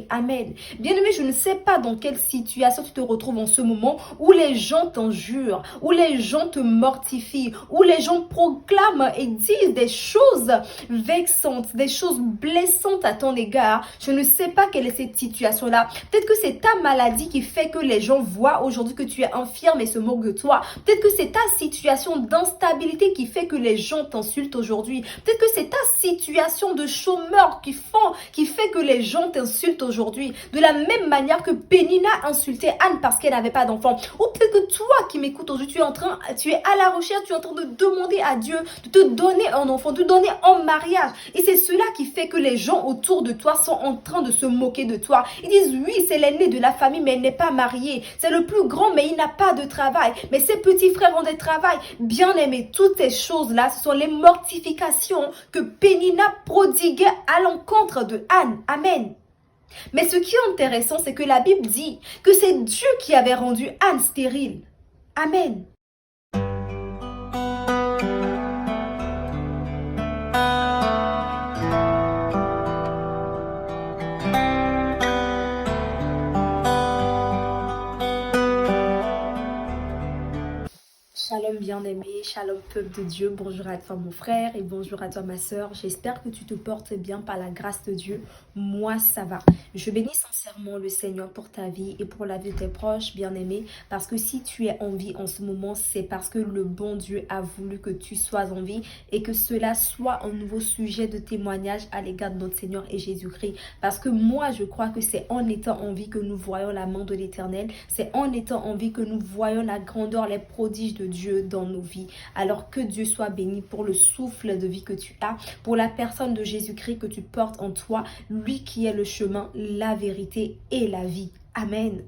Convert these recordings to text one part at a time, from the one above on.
Amen. Bien-aimé, je ne sais pas dans quelle situation tu te retrouves en ce moment où les gens t'injurent, où les gens te mortifient, où les gens proclament et disent des choses vexantes, des choses blessantes à ton égard. Je ne sais pas quelle est cette situation-là. Peut-être que c'est ta maladie qui fait que les gens voient aujourd'hui que tu es infirme et se moquent de toi. Peut-être que c'est ta situation d'instabilité qui fait que les gens t'insultent aujourd'hui. Peut-être que c'est ta situation de chômeur qui fait que les gens t'insultent aujourd'hui. De la même manière que Pénina insultait Anne parce qu'elle n'avait pas d'enfant. Ou peut-être que toi qui m'écoutes aujourd'hui, tu es à la recherche, tu es en train de demander à Dieu de te donner un enfant, de te donner en mariage. Et c'est cela qui fait que les gens autour de toi sont en train de se moquer de toi. Ils disent oui, c'est l'aîné de la famille, mais elle n'est pas mariée. C'est le plus grand, mais il n'a pas de travail. Mais ses petits frères ont des travail. Bien aimé, toutes ces choses-là, ce sont les mortifications que Pénina prodiguait à l'encontre de Anne. Amen. Mais ce qui est intéressant, c'est que la Bible dit que c'est Dieu qui avait rendu Anne stérile. Amen. Shalom bien-aimé, shalom peuple de Dieu, bonjour à toi mon frère et bonjour à toi ma soeur. J'espère que tu te portes bien par la grâce de Dieu. Moi ça va. Je bénis sincèrement le Seigneur pour ta vie et pour la vie de tes proches bien-aimés. Parce que si tu es en vie en ce moment, c'est parce que le bon Dieu a voulu que tu sois en vie et que cela soit un nouveau sujet de témoignage à l'égard de notre Seigneur et Jésus-Christ. Parce que moi je crois que c'est en étant en vie que nous voyons la main de l'Éternel. C'est en étant en vie que nous voyons la grandeur, les prodiges de Dieu dans nos vies. Alors que Dieu soit béni pour le souffle de vie que tu as, pour la personne de Jésus-Christ que tu portes en toi, lui qui est le chemin, la vérité et la vie. Amen.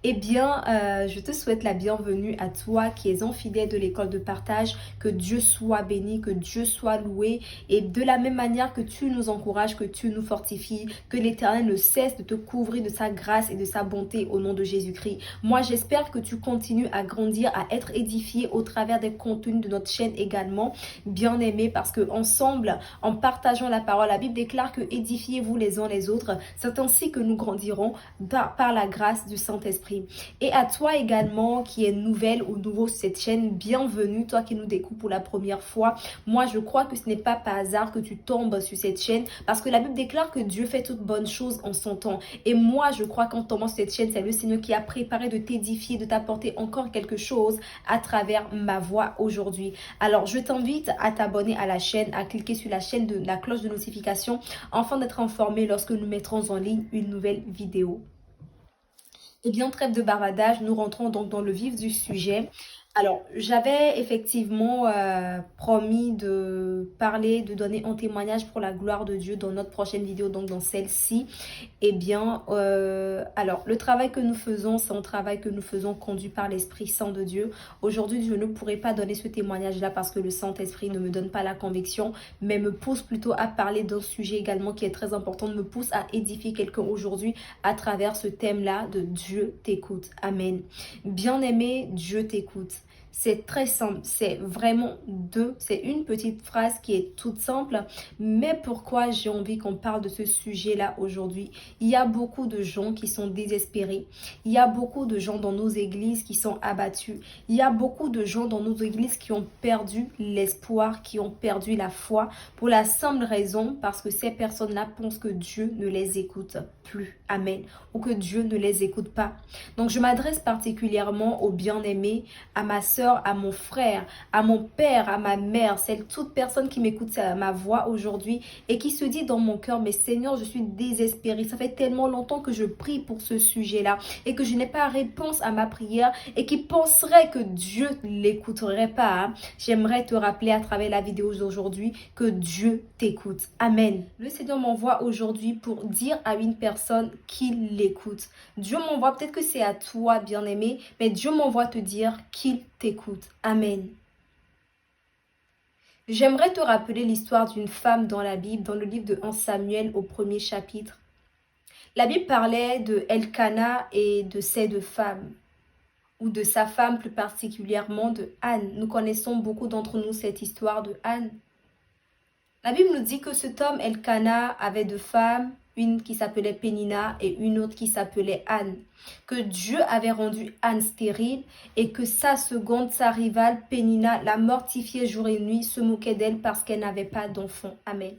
Eh bien, je te souhaite la bienvenue à toi qui es infidèle de l'école de partage. Que Dieu soit béni, que Dieu soit loué. Et de la même manière que tu nous encourages, que tu nous fortifies, que l'Éternel ne cesse de te couvrir de sa grâce et de sa bonté au nom de Jésus-Christ. Moi, j'espère que tu continues à grandir, à être édifié au travers des contenus de notre chaîne également. Bien aimé, parce que ensemble, en partageant la parole, la Bible déclare que édifiez-vous les uns les autres. C'est ainsi que nous grandirons par la grâce du Saint-Esprit. Et à toi également qui est nouvelle ou nouveau sur cette chaîne, bienvenue, toi qui nous découvres pour la première fois. Moi, je crois que ce n'est pas par hasard que tu tombes sur cette chaîne parce que la Bible déclare que Dieu fait toutes bonnes choses en son temps. Et moi, je crois qu'en tombant sur cette chaîne, c'est le Seigneur qui a préparé de t'édifier, de t'apporter encore quelque chose à travers ma voix aujourd'hui. Alors, je t'invite à t'abonner à la chaîne, à cliquer sur la chaîne de la cloche de notification afin d'être informé lorsque nous mettrons en ligne une nouvelle vidéo. Et bien, trêve de bavardage, nous rentrons donc dans le vif du sujet. Alors, j'avais effectivement promis de parler, de donner un témoignage pour la gloire de Dieu dans notre prochaine vidéo, donc dans celle-ci. Eh bien, alors, le travail que nous faisons, c'est un travail que nous faisons conduit par l'Esprit Saint de Dieu. Aujourd'hui, je ne pourrais pas donner ce témoignage-là parce que le Saint-Esprit ne me donne pas la conviction, mais me pousse plutôt à parler d'un sujet également qui est très important, me pousse à édifier quelqu'un aujourd'hui à travers ce thème-là de Dieu t'écoute. Amen. Bien-aimé, Dieu t'écoute. C'est très simple, c'est vraiment c'est une petite phrase qui est toute simple, mais pourquoi j'ai envie qu'on parle de ce sujet-là aujourd'hui? Il y a beaucoup de gens qui sont désespérés, il y a beaucoup de gens dans nos églises qui sont abattus, il y a beaucoup de gens dans nos églises qui ont perdu l'espoir, qui ont perdu la foi, pour la simple raison parce que ces personnes-là pensent que Dieu ne les écoute plus, amen, ou que Dieu ne les écoute pas. Donc je m'adresse particulièrement aux bien-aimés, à ma soeur, à mon frère, à mon père, à ma mère, celle toute personne qui m'écoute ma voix aujourd'hui et qui se dit dans mon cœur, mais Seigneur, je suis désespérée. Ça fait tellement longtemps que je prie pour ce sujet-là et que je n'ai pas réponse à ma prière et qui penserait que Dieu ne l'écouterait pas. Hein. J'aimerais te rappeler à travers la vidéo d'aujourd'hui que Dieu t'écoute. Amen. Le Seigneur m'envoie aujourd'hui pour dire à une personne qu'il l'écoute. Dieu m'envoie, peut-être que c'est à toi, bien-aimé, mais Dieu m'envoie te dire qu'il t'écoute. Amen. J'aimerais te rappeler l'histoire d'une femme dans la Bible, dans le livre de 1 Samuel au 1er chapitre. La Bible parlait de Elkana et de ses deux femmes, ou de sa femme plus particulièrement de Anne. Nous connaissons beaucoup d'entre nous cette histoire de Anne. La Bible nous dit que cet homme Elkana avait deux femmes une qui s'appelait Pénina et une autre qui s'appelait Anne. Que Dieu avait rendu Anne stérile et que sa seconde, sa rivale Pénina, la mortifiait jour et nuit, se moquait d'elle parce qu'elle n'avait pas d'enfant. Amen.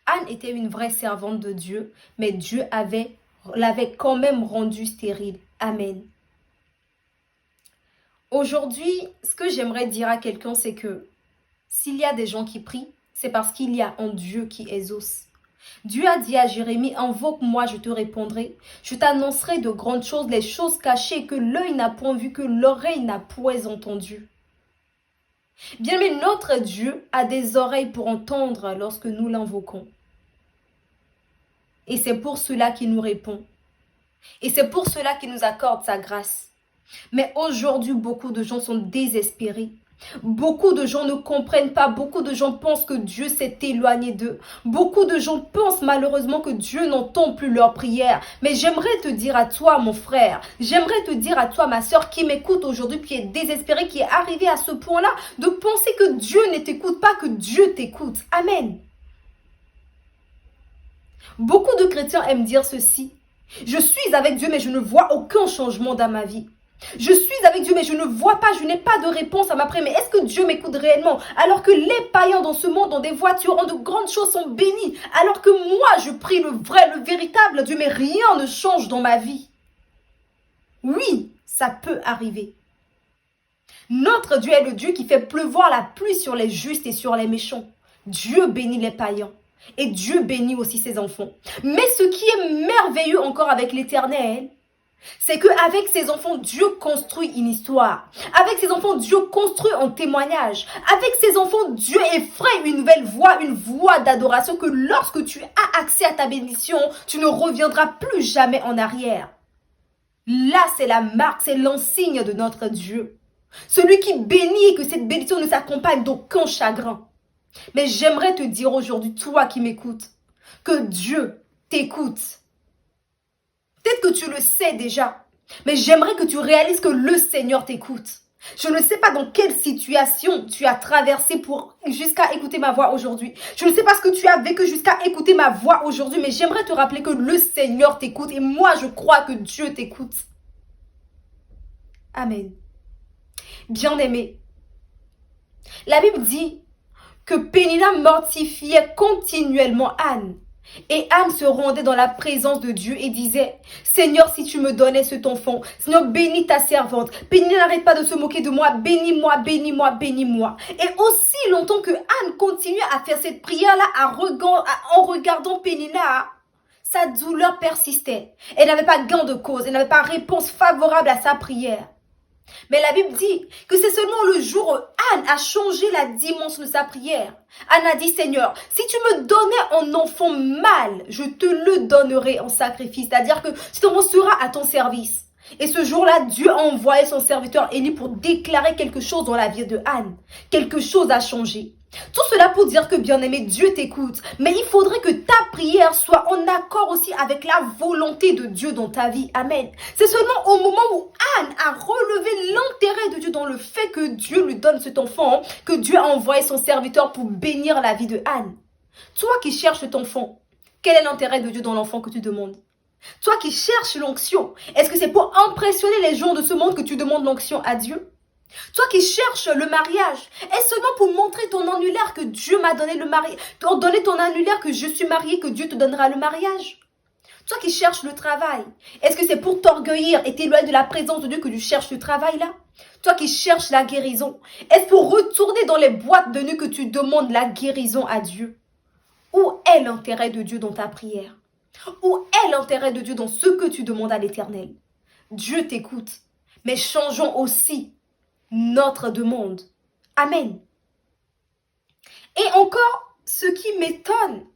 Anne était une vraie servante de Dieu, mais Dieu l'avait quand même rendue stérile. Amen. Aujourd'hui, ce que j'aimerais dire à quelqu'un, c'est que s'il y a des gens qui prient, c'est parce qu'il y a un Dieu qui exauce. Dieu a dit à Jérémie, invoque-moi, je te répondrai. Je t'annoncerai de grandes choses, les choses cachées que l'œil n'a point vues, que l'oreille n'a point entendues. Bien, mais notre Dieu a des oreilles pour entendre lorsque nous l'invoquons. Et c'est pour cela qu'il nous répond. Et c'est pour cela qu'il nous accorde sa grâce. Mais aujourd'hui, beaucoup de gens sont désespérés. Beaucoup de gens ne comprennent pas, beaucoup de gens pensent que Dieu s'est éloigné d'eux. Beaucoup de gens pensent malheureusement que Dieu n'entend plus leurs prières. Mais j'aimerais te dire à toi, mon frère, j'aimerais te dire à toi, ma soeur, qui m'écoute aujourd'hui, qui est désespérée, qui est arrivée à ce point-là, de penser que Dieu ne t'écoute pas, que Dieu t'écoute. Amen. Beaucoup de chrétiens aiment dire ceci. Je suis avec Dieu, mais je ne vois aucun changement dans ma vie. Je suis avec Dieu, mais je ne vois pas, je n'ai pas de réponse à ma prière. Mais est-ce que Dieu m'écoute réellement? Alors que les païens dans ce monde ont des voitures, ont de grandes choses, sont bénis. Alors que moi, je prie le vrai, le véritable Dieu, mais rien ne change dans ma vie. Oui, ça peut arriver. Notre Dieu est le Dieu qui fait pleuvoir la pluie sur les justes et sur les méchants. Dieu bénit les païens. Et Dieu bénit aussi ses enfants. Mais ce qui est merveilleux encore avec l'Éternel, c'est qu'avec ses enfants, Dieu construit une histoire. Avec ses enfants, Dieu construit un témoignage. Avec ses enfants, Dieu effraie une nouvelle voie, une voie d'adoration que lorsque tu as accès à ta bénédiction, tu ne reviendras plus jamais en arrière. Là, c'est la marque, c'est l'insigne de notre Dieu. Celui qui bénit et que cette bénédiction ne s'accompagne d'aucun chagrin. Mais j'aimerais te dire aujourd'hui, toi qui m'écoutes, que Dieu t'écoute. Peut-être que tu le sais déjà, mais j'aimerais que tu réalises que le Seigneur t'écoute. Je ne sais pas dans quelle situation tu as traversé jusqu'à écouter ma voix aujourd'hui. Je ne sais pas ce que tu as vécu jusqu'à écouter ma voix aujourd'hui, mais j'aimerais te rappeler que le Seigneur t'écoute et moi je crois que Dieu t'écoute. Amen. Bien-aimé, la Bible dit que Pénina mortifiait continuellement Anne. Et Anne se rendait dans la présence de Dieu et disait, Seigneur, si tu me donnais cet enfant, Seigneur, bénis ta servante. Pénina n'arrête pas de se moquer de moi, bénis-moi, bénis-moi, bénis-moi. Et aussi longtemps que Anne continuait à faire cette prière-là en regardant Pénina, sa douleur persistait. Elle n'avait pas gain de cause, elle n'avait pas réponse favorable à sa prière. Mais la Bible dit que c'est seulement le jour où Anne a changé la dimension de sa prière. Anne a dit, Seigneur, si tu me donnais un enfant mâle, je te le donnerai en sacrifice. C'est-à-dire que cet enfant sera à ton service. Et ce jour-là, Dieu a envoyé son serviteur Élie pour déclarer quelque chose dans la vie de Anne. Quelque chose a changé. Tout cela pour dire que, bien-aimé, Dieu t'écoute. Mais il faudrait que ta prière soit en accord aussi avec la volonté de Dieu dans ta vie. Amen. C'est seulement au moment où Anne a relevé l'intérêt de Dieu dans le fait que Dieu lui donne cet enfant, que Dieu a envoyé son serviteur pour bénir la vie de Anne. Toi qui cherches cet enfant, quel est l'intérêt de Dieu dans l'enfant que tu demandes? Toi qui cherches l'onction, est-ce que c'est pour impressionner les gens de ce monde que tu demandes l'onction à Dieu? Toi qui cherches le mariage, est-ce seulement pour montrer ton annulaire que Dieu m'a donné le mariage, donner ton annulaire que je suis mariée, que Dieu te donnera le mariage? Toi qui cherches le travail, est-ce que c'est pour t'orgueillir et t'éloigner de la présence de Dieu que tu cherches le travail là? Toi qui cherches la guérison, est-ce pour retourner dans les boîtes de nuit que tu demandes la guérison à Dieu? Où est l'intérêt de Dieu dans ta prière? Où est l'intérêt de Dieu dans ce que tu demandes à l'Éternel? Dieu t'écoute, mais changeons aussi notre demande. Amen. Et encore, ce qui m'étonne,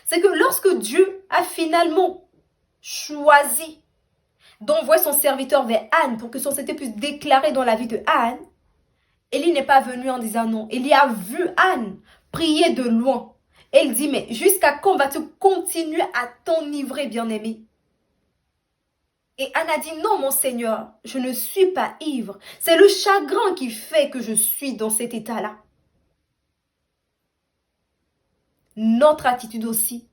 c'est que lorsque Dieu a finalement choisi d'envoyer son serviteur vers Anne pour que son sainteté puisse déclarer dans la vie de Anne, Élie n'est pas venu en disant non. Élie a vu Anne prier de loin. Elle dit, mais jusqu'à quand vas-tu continuer à t'enivrer, bien-aimé? Et Anne a dit, non, mon Seigneur, je ne suis pas ivre. C'est le chagrin qui fait que je suis dans cet état-là. Notre attitude aussi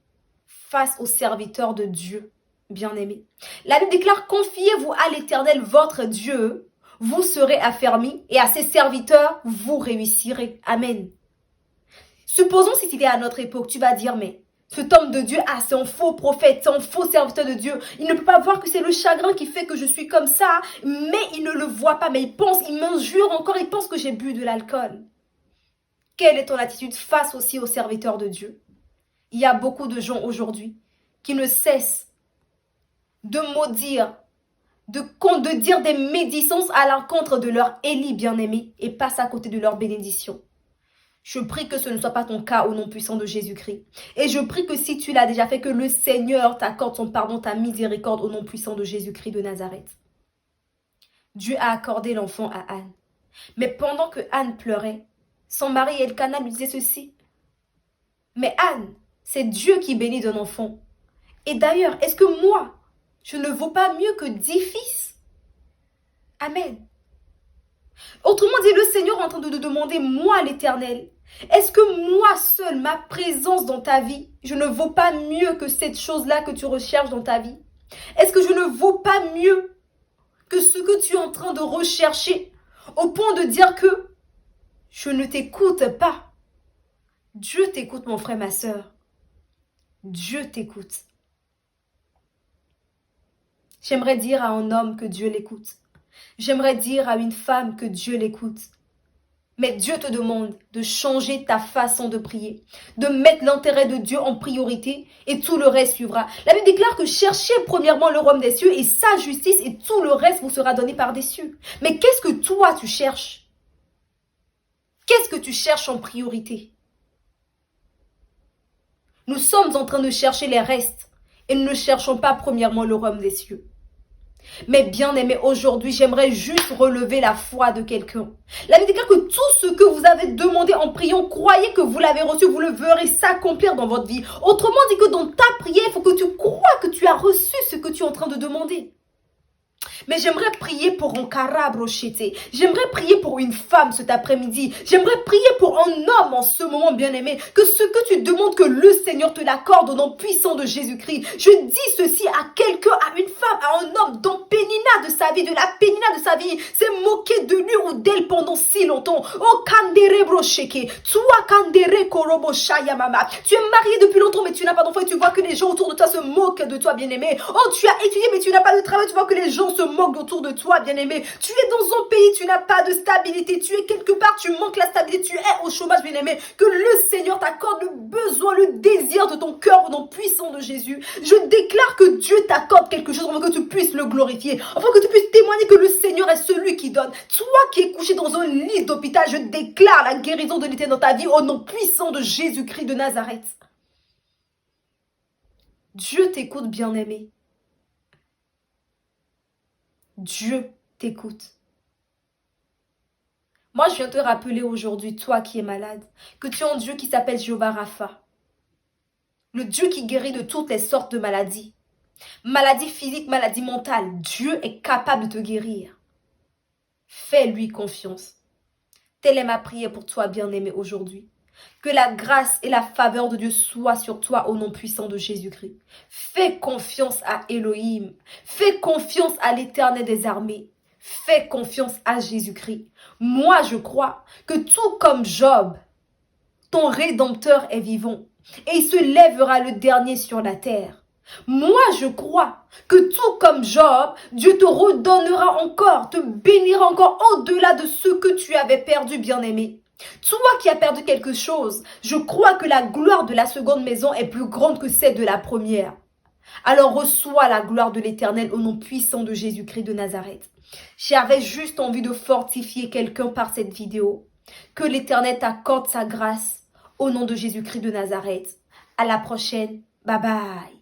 face aux serviteurs de Dieu, bien-aimés. La Bible déclare, confiez-vous à l'Éternel, votre Dieu, vous serez affermis, et à ses serviteurs, vous réussirez. Amen. Supposons si c'était à notre époque, tu vas dire, mais cet homme de Dieu, c'est un faux prophète, c'est un faux serviteur de Dieu. Il ne peut pas voir que c'est le chagrin qui fait que je suis comme ça, mais il ne le voit pas, mais il m'injure encore, il pense que j'ai bu de l'alcool. Quelle est ton attitude face aussi aux serviteurs de Dieu? Il y a beaucoup de gens aujourd'hui qui ne cessent de maudire, de dire des médisances à l'encontre de leur Élie bien-aimé et passent à côté de leur bénédiction. Je prie que ce ne soit pas ton cas au nom puissant de Jésus-Christ. Et je prie que si tu l'as déjà fait, que le Seigneur t'accorde son pardon, ta miséricorde au nom puissant de Jésus-Christ de Nazareth. Dieu a accordé l'enfant à Anne. Mais pendant que Anne pleurait, son mari Elkana lui disait ceci. Mais Anne, c'est Dieu qui bénit d'un enfant. Et d'ailleurs, est-ce que moi, je ne vaux pas mieux que 10 fils? Amen. Autrement dit, le Seigneur est en train de te demander, moi l'Éternel, est-ce que moi seul, ma présence dans ta vie, je ne vaux pas mieux que cette chose-là que tu recherches dans ta vie? Est-ce que je ne vaux pas mieux que ce que tu es en train de rechercher au point de dire que je ne t'écoute pas? Dieu t'écoute, mon frère, ma sœur. Dieu t'écoute. J'aimerais dire à un homme que Dieu l'écoute. J'aimerais dire à une femme que Dieu l'écoute. Mais Dieu te demande de changer ta façon de prier, de mettre l'intérêt de Dieu en priorité et tout le reste suivra. La Bible déclare que cherchez premièrement le royaume des cieux et sa justice et tout le reste vous sera donné par des cieux. Mais qu'est-ce que toi tu cherches? Qu'est-ce que tu cherches en priorité? Nous sommes en train de chercher les restes et nous ne cherchons pas premièrement le royaume des cieux. Mais bien aimé, aujourd'hui, j'aimerais juste relever la foi de quelqu'un. La Bible déclare que tout ce que vous avez demandé en priant, croyez que vous l'avez reçu, vous le verrez s'accomplir dans votre vie. Autrement dit que dans ta prière, il faut que tu crois que tu as reçu ce que tu es en train de demander. Mais j'aimerais prier pour un carabrochete. J'aimerais prier pour une femme cet après-midi. J'aimerais prier pour un homme en ce moment, bien-aimé. Que ce que tu demandes, que le Seigneur te l'accorde au nom puissant de Jésus-Christ. Je dis ceci à quelqu'un, à une femme, à un homme dont Pénina de sa vie, de la Pénina de sa vie, s'est moqué de lui ou d'elle pendant si longtemps. Oh, kandere brocheke. Toi, kandere korobo shaya mama. Tu es marié depuis longtemps, mais tu n'as pas d'enfant et tu vois que les gens autour de toi se moquent de toi, bien-aimé. Oh, tu as étudié, mais tu n'as pas de travail, tu vois que les gens se moquent autour de toi, bien-aimé. Tu es dans un pays, tu n'as pas de stabilité, tu es quelque part, tu manques la stabilité, tu es au chômage, bien-aimé. Que le Seigneur t'accorde le besoin, le désir de ton cœur au nom puissant de Jésus. Je déclare que Dieu t'accorde quelque chose afin que tu puisses le glorifier, afin que tu puisses témoigner que le Seigneur est celui qui donne. Toi qui es couché dans un lit d'hôpital, je déclare la guérison de l'éternel dans ta vie au nom puissant de Jésus-Christ de Nazareth. Dieu t'écoute, bien-aimé. Dieu t'écoute. Moi, je viens te rappeler aujourd'hui, toi qui es malade, que tu as un Dieu qui s'appelle Jéhovah Rapha. Le Dieu qui guérit de toutes les sortes de maladies. Maladies physiques, maladies mentales. Dieu est capable de te guérir. Fais-lui confiance. Telle est ma prière pour toi, bien-aimé, aujourd'hui. Que la grâce et la faveur de Dieu soient sur toi au nom puissant de Jésus-Christ. Fais confiance à Elohim. Fais confiance à l'Éternel des armées. Fais confiance à Jésus-Christ. Moi, je crois que tout comme Job, ton Rédempteur est vivant et il se lèvera le dernier sur la terre. Moi, je crois que tout comme Job, Dieu te redonnera encore, te bénira encore au-delà de ce que tu avais perdu, bien-aimé. Toi qui as perdu quelque chose, je crois que la gloire de la seconde maison est plus grande que celle de la première. Alors reçois la gloire de l'Éternel au nom puissant de Jésus-Christ de Nazareth. J'avais juste envie de fortifier quelqu'un par cette vidéo. Que l'Éternel t'accorde sa grâce au nom de Jésus-Christ de Nazareth. À la prochaine. Bye bye.